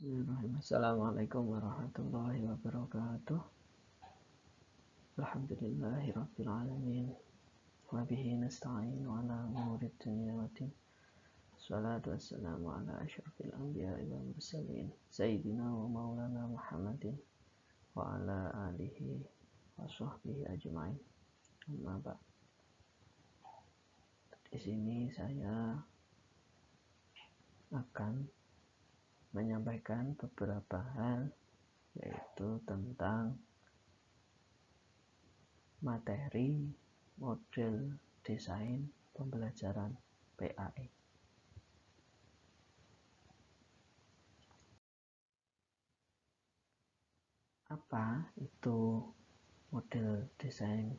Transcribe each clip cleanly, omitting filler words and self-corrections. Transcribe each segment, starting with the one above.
Bismillahirrahmanirrahim. Assalamualaikum warahmatullahi wabarakatuh. Alhamdulillahirabbil alamin. Wa bihi nasta'in ala umurid dunya waddin. Wassalatu wassalamu ala asyrafil anbiya'i wal mursalin sayyidina wa maulana Muhammadin wa ala alihi wa sahbihi ajma'in. Amma ba'd. Di sini saya akan menyampaikan beberapa hal, yaitu tentang materi model desain pembelajaran PAE. Apa itu model desain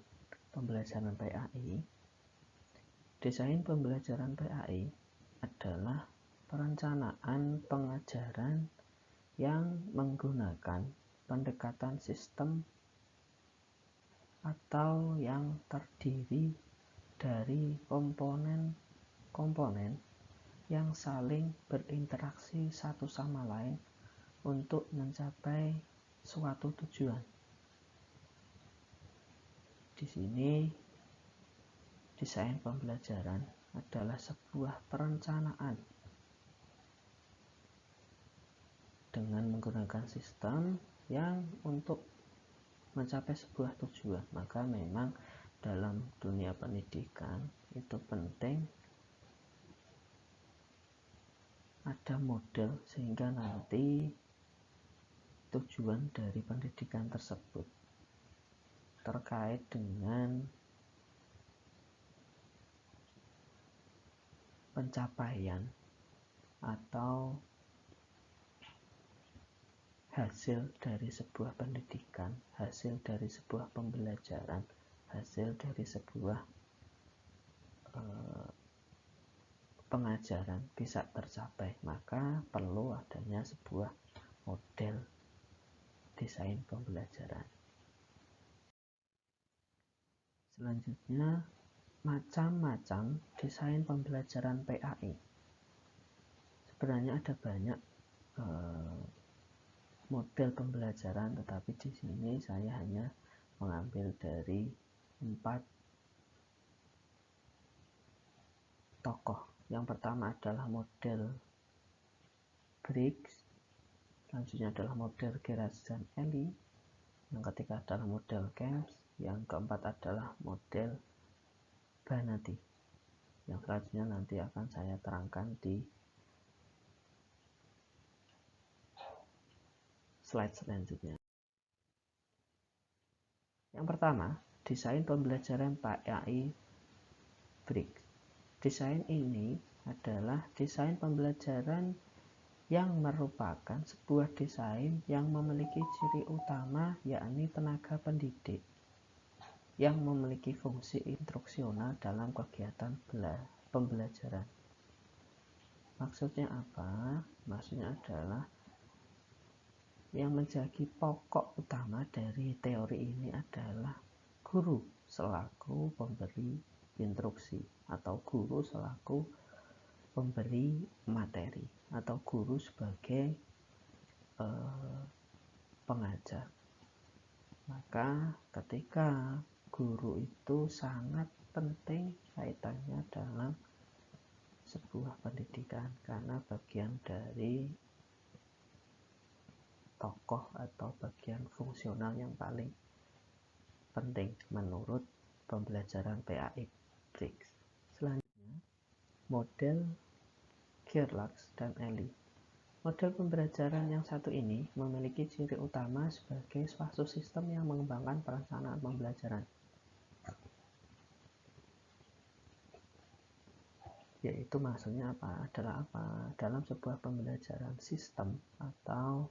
pembelajaran PAE? Desain pembelajaran PAE adalah perencanaan pengajaran yang menggunakan pendekatan sistem atau yang terdiri dari komponen-komponen yang saling berinteraksi satu sama lain untuk mencapai suatu tujuan. Di sini, desain pembelajaran adalah sebuah perencanaan dengan menggunakan sistem yang untuk mencapai sebuah tujuan. Maka memang dalam dunia pendidikan itu penting ada model sehingga nanti tujuan dari pendidikan tersebut terkait dengan pencapaian atau hasil dari sebuah pendidikan, hasil dari sebuah pembelajaran, hasil dari sebuah pengajaran bisa tercapai. Maka perlu adanya sebuah model desain pembelajaran. Selanjutnya, macam-macam desain pembelajaran PAE. Sebenarnya ada banyak model pembelajaran, tetapi di sini saya hanya mengambil dari 4 tokoh. Yang pertama adalah model Briggs, selanjutnya adalah model Gerards dan Ellie, yang ketiga adalah model Camps, yang keempat adalah model Banati. Yang selanjutnya nanti akan saya terangkan di slide selanjutnya. Yang pertama, desain pembelajaran PAE Briggs. Desain ini adalah desain pembelajaran yang merupakan sebuah desain yang memiliki ciri utama, yakni tenaga pendidik yang memiliki fungsi instruksional dalam kegiatan pembelajaran. Maksudnya apa? Maksudnya adalah yang menjadi pokok utama dari teori ini adalah guru selaku pemberi instruksi, atau guru selaku pemberi materi, atau guru sebagai pengajar. Maka ketika guru itu sangat penting kaitannya dalam sebuah pendidikan, karena bagian dari tokoh atau bagian fungsional yang paling penting menurut pembelajaran PAE Briggs. Selanjutnya, model Gerards dan Ellie. Model pembelajaran yang satu ini memiliki ciri utama sebagai suatu sistem yang mengembangkan perencanaan pembelajaran, yaitu maksudnya apa? Adalah apa? Dalam sebuah pembelajaran, sistem atau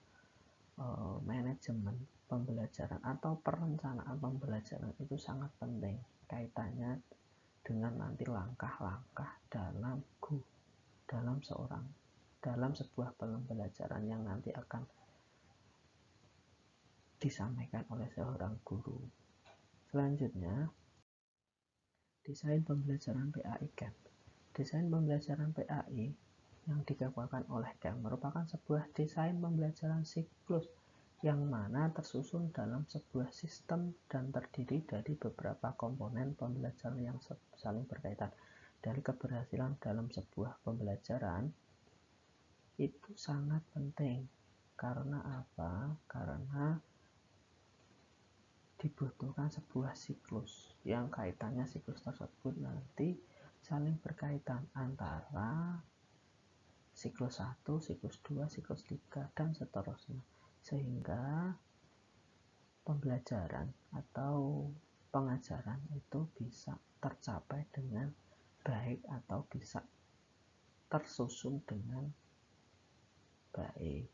manajemen pembelajaran atau perencanaan pembelajaran itu sangat penting kaitannya dengan nanti langkah-langkah dalam sebuah pembelajaran yang nanti akan disampaikan oleh seorang guru. Selanjutnya, desain pembelajaran PAE Camp. Desain pembelajaran PAE yang digagalkan oleh Kem merupakan sebuah desain pembelajaran siklus yang mana tersusun dalam sebuah sistem dan terdiri dari beberapa komponen pembelajaran yang saling berkaitan. Dari keberhasilan dalam sebuah pembelajaran itu sangat penting. Karena apa? Karena dibutuhkan sebuah siklus yang kaitannya siklus tersebut nanti saling berkaitan antara siklus 1, siklus 2, siklus 3, dan seterusnya. Sehingga pembelajaran atau pengajaran itu bisa tercapai dengan baik atau bisa tersusun dengan baik.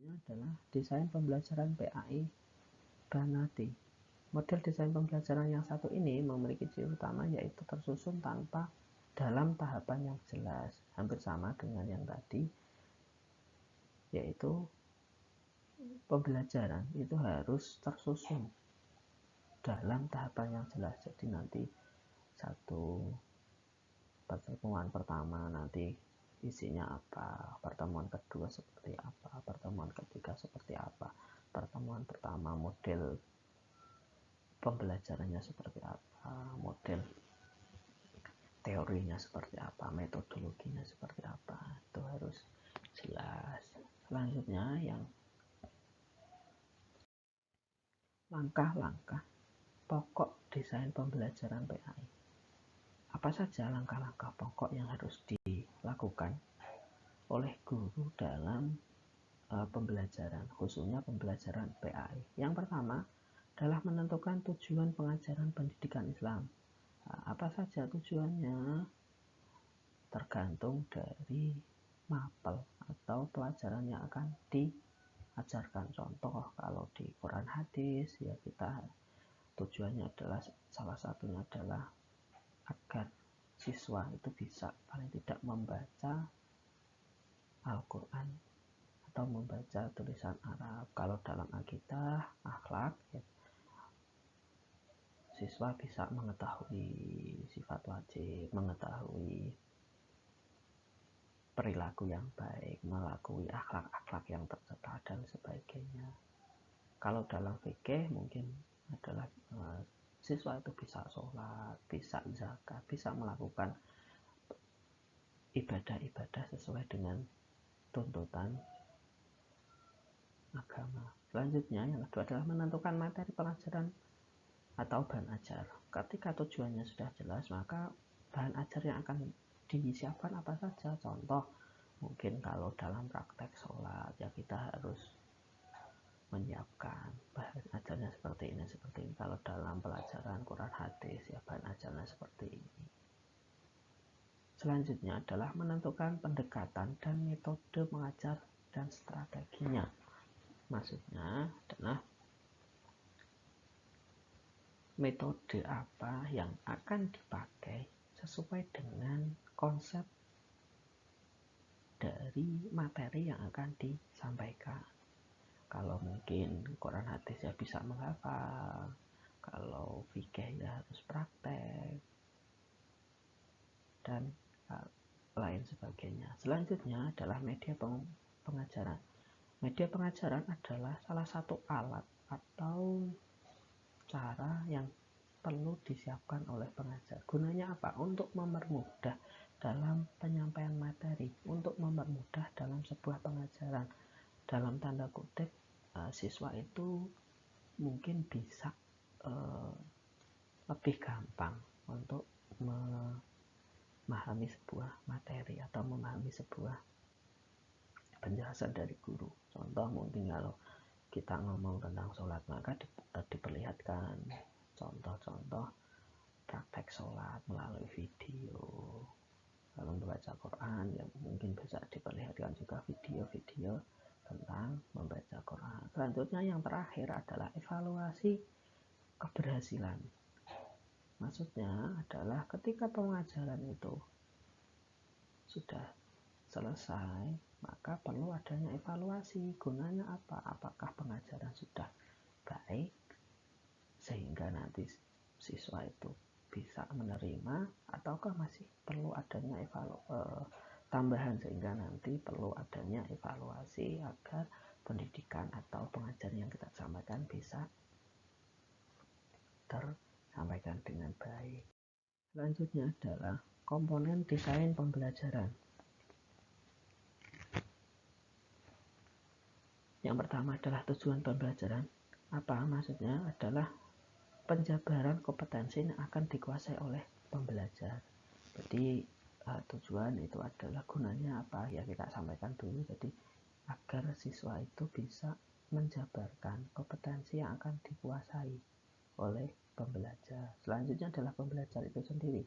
Ini adalah desain pembelajaran PAI Banati. Model desain pembelajaran yang satu ini memiliki ciri utama yaitu tersusun tanpa dalam tahapan yang jelas, hampir sama dengan yang tadi, yaitu pembelajaran itu harus tersusun dalam tahapan yang jelas. Jadi nanti satu pertemuan pertama nanti isinya apa, pertemuan kedua seperti apa, pertemuan ketiga seperti apa, pertemuan pertama model pembelajarannya seperti apa, model teorinya seperti apa, metodologinya seperti apa, itu harus jelas. Selanjutnya yang langkah-langkah pokok desain pembelajaran PAI. Apa saja langkah-langkah pokok yang harus dilakukan oleh guru dalam pembelajaran, khususnya pembelajaran PAI? Yang pertama adalah menentukan tujuan pengajaran pendidikan Islam. Apa saja tujuannya? Tergantung dari mapel atau pelajaran yang akan diajarkan. Contoh kalau di Quran hadis ya kita tujuannya adalah salah satunya adalah agar siswa itu bisa paling tidak membaca Al-Quran atau membaca tulisan Arab. Kalau dalam akidah, akhlak ya, siswa bisa mengetahui sifat wajib, mengetahui perilaku yang baik, mengakui akhlak-akhlak yang tercela dan sebagainya. Kalau dalam fikih mungkin adalah siswa itu bisa sholat, bisa zakat, bisa melakukan ibadah-ibadah sesuai dengan tuntutan agama. Selanjutnya yang kedua adalah menentukan materi pelajaran atau bahan ajar. Ketika tujuannya sudah jelas, maka bahan ajar yang akan disiapkan apa saja. Contoh, mungkin kalau dalam praktek sholat, ya kita harus menyiapkan bahan ajarnya seperti ini. Kalau dalam pelajaran Quran hadis, ya bahan ajarnya seperti ini. Selanjutnya adalah menentukan pendekatan dan metode mengajar dan strateginya. Maksudnya adalah metode apa yang akan dipakai sesuai dengan konsep dari materi yang akan disampaikan. Kalau mungkin Quran hadis ya bisa menghafal, kalau fikih ya harus praktek, dan lain sebagainya. Selanjutnya adalah media pengajaran. Media pengajaran adalah salah satu alat atau cara yang perlu disiapkan oleh pengajar. Gunanya apa? Untuk mempermudah dalam penyampaian materi, untuk mempermudah dalam sebuah pengajaran. Dalam tanda kutip, siswa itu mungkin bisa lebih gampang untuk memahami sebuah materi atau memahami sebuah penjelasan dari guru. Contoh mungkin kalau kita ngomong tentang sholat, maka diperlihatkan contoh-contoh praktek sholat melalui video. Kalau membaca Quran ya mungkin bisa diperlihatkan juga video-video tentang membaca Quran. Selanjutnya yang terakhir adalah evaluasi keberhasilan. Maksudnya adalah ketika pengajaran itu sudah selesai, maka perlu adanya evaluasi. Gunanya apa? Apakah pengajaran sudah baik sehingga nanti siswa itu bisa menerima, ataukah masih perlu adanya tambahan, sehingga nanti perlu adanya evaluasi agar pendidikan atau pengajaran yang kita sampaikan bisa tersampaikan dengan baik. Selanjutnya adalah komponen desain pembelajaran. Yang pertama adalah tujuan pembelajaran. Apa maksudnya? Adalah penjabaran kompetensi yang akan dikuasai oleh pembelajar. Jadi tujuan itu adalah gunanya apa, ya kita sampaikan dulu. Jadi agar siswa itu bisa menjabarkan kompetensi yang akan dikuasai oleh pembelajar. Selanjutnya adalah pembelajar itu sendiri,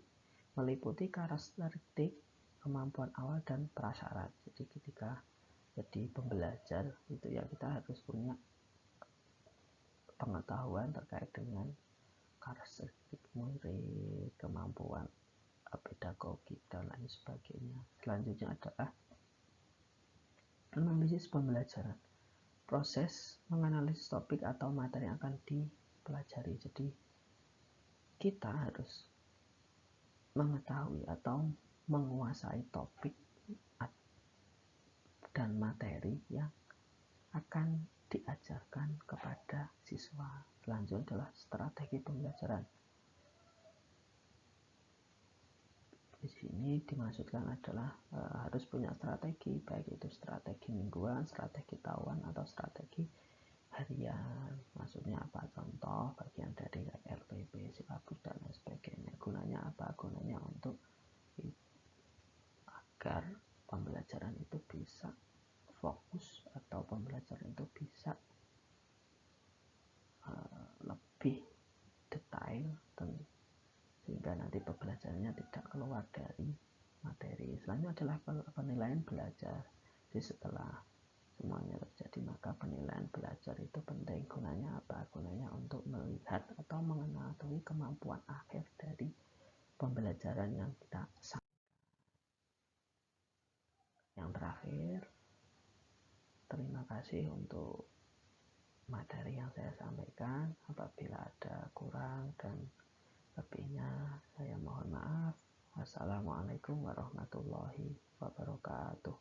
meliputi karakteristik, kemampuan awal, dan prasyarat. Jadi ketika jadi pembelajar itu ya kita harus punya pengetahuan terkait dengan karakteristik murid, kemampuan pedagogik, dan lain sebagainya. Selanjutnya adalah analisis pembelajaran, proses menganalisis topik atau materi yang akan dipelajari. Jadi kita harus mengetahui atau menguasai topik dan materi yang akan diajarkan kepada siswa. Selanjutnya adalah strategi pembelajaran. Di sini dimaksudkan adalah harus punya strategi, baik itu strategi mingguan, strategi tahunan, atau strategi harian. Maksudnya apa? Contoh bagian dari LPP, silabus, dan lain sebagainya. Gunanya apa? Gunanya untuk agar pembelajaran itu bisa fokus atau pembelajaran itu bisa lebih detail sehingga nanti pembelajarannya tidak keluar dari materi. Selanjutnya adalah penilaian belajar. Jadi setelah semuanya terjadi, maka penilaian belajar itu penting. Gunanya apa? Gunanya untuk melihat atau mengetahui kemampuan akhir dari pembelajaran yang kita sampaikan. Yang terakhir, terima kasih untuk materi yang saya sampaikan. Apabila ada kurang dan lebihnya, saya mohon maaf. Wassalamualaikum warahmatullahi wabarakatuh.